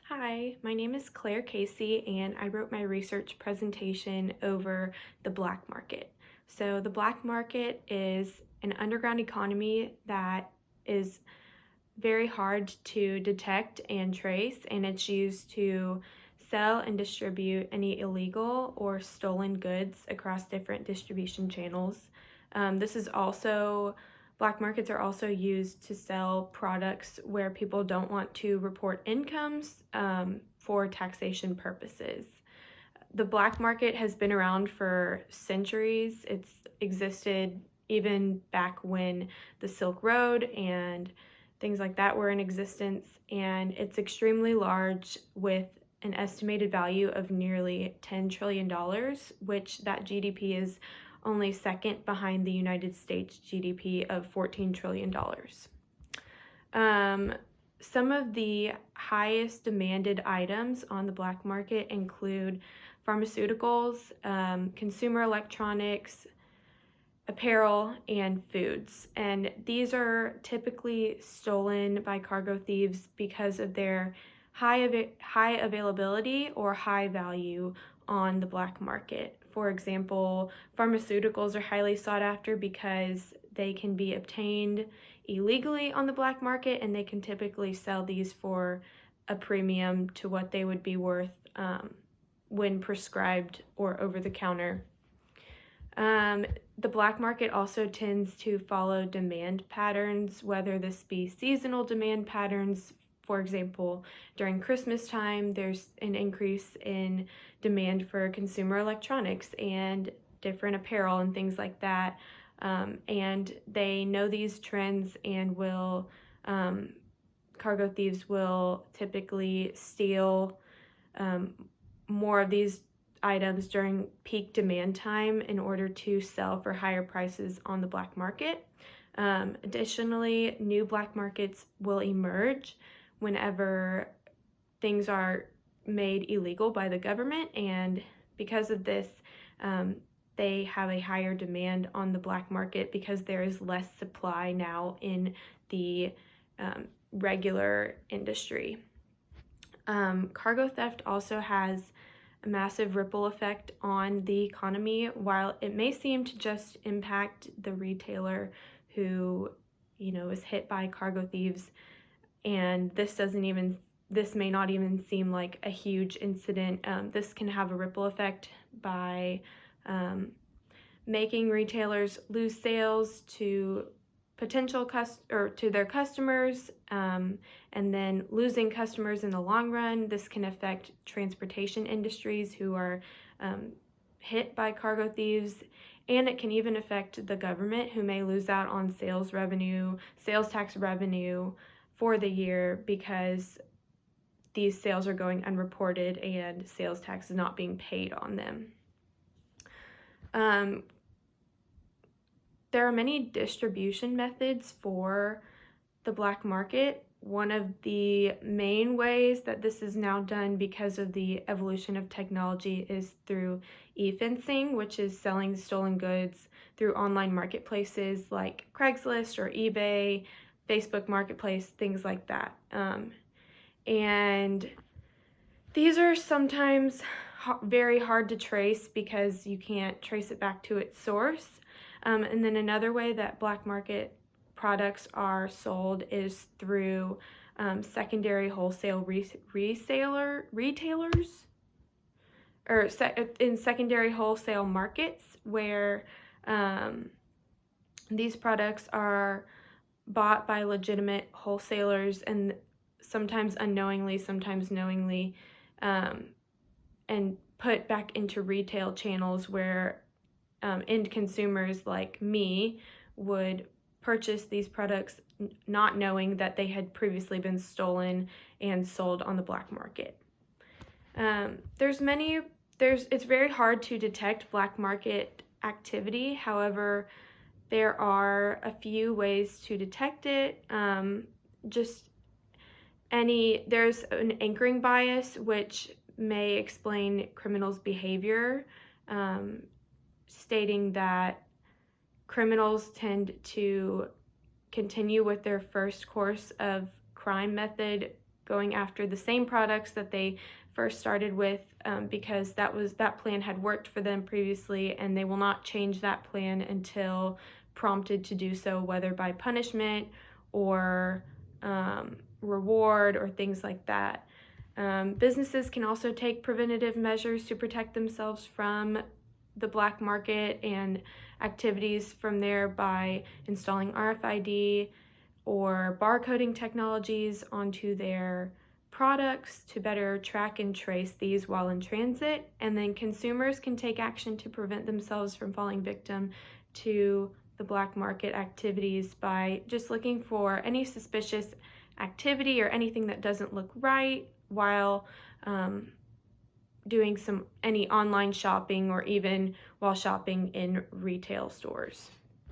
Hi, my name is Claire Casey, and I wrote my research presentation over the black market. So, the black market is an underground economy that is very hard to detect and trace, and it's used to sell and distribute any illegal or stolen goods across different distribution channels. This is also Black markets are also used to sell products where people don't want to report incomes for taxation purposes. The black market has been around for centuries. It's existed even back when the Silk Road and things like that were in existence, and it's extremely large with an estimated value of nearly $10 trillion, which that GDP is only second behind the United States GDP of $14 trillion. Some of the highest demanded items on the black market include pharmaceuticals, consumer electronics, apparel, and foods. And these are typically stolen by cargo thieves because of their high availability or high value on the black market. For example, pharmaceuticals are highly sought after because they can be obtained illegally on the black market, and they can typically sell these for a premium to what they would be worth when prescribed or over the counter. The black market also tends to follow demand patterns, whether this be seasonal demand patterns. For example, during Christmas time, there's an increase in demand for consumer electronics and different apparel and things like that. And they know these trends and cargo thieves will typically steal more of these items during peak demand time in order to sell for higher prices on the black market. Additionally, new black markets will emerge whenever things are made illegal by the government, and because of this, they have a higher demand on the black market because there is less supply now in the regular industry. Cargo theft also has a massive ripple effect on the economy. While it may seem to just impact the retailer who, is hit by cargo thieves, and this may not even seem like a huge incident. This can have a ripple effect by making retailers lose sales to to their customers, and then losing customers in the long run. This can affect transportation industries who are hit by cargo thieves, and it can even affect the government, who may lose out on sales tax revenue for the year because these sales are going unreported and sales tax is not being paid on them. There are many distribution methods for the black market. One of the main ways that this is now done because of the evolution of technology is through e-fencing, which is selling stolen goods through online marketplaces like Craigslist or eBay, Facebook Marketplace, things like that. And these are sometimes very hard to trace because you can't trace it back to its source. And then another way that black market products are sold is through secondary wholesale retailers, or in secondary wholesale markets, where these products are bought by legitimate wholesalers and sometimes unknowingly, sometimes knowingly, and put back into retail channels where end consumers like me would purchase these products not knowing that they had previously been stolen and sold on the black market. It's very hard to detect black market activity. However, there are a few ways to detect it. There's an anchoring bias, which may explain criminals' behavior, stating that criminals tend to continue with their first course of crime method going after the same products that they first started with, because that plan had worked for them previously, and they will not change that plan until prompted to do so, whether by punishment or reward or things like that. Businesses can also take preventative measures to protect themselves from the black market and activities from there by installing RFID or barcoding technologies onto their products to better track and trace these while in transit. And then consumers can take action to prevent themselves from falling victim to the black market activities by just looking for any suspicious activity or anything that doesn't look right while doing any online shopping or even while shopping in retail stores.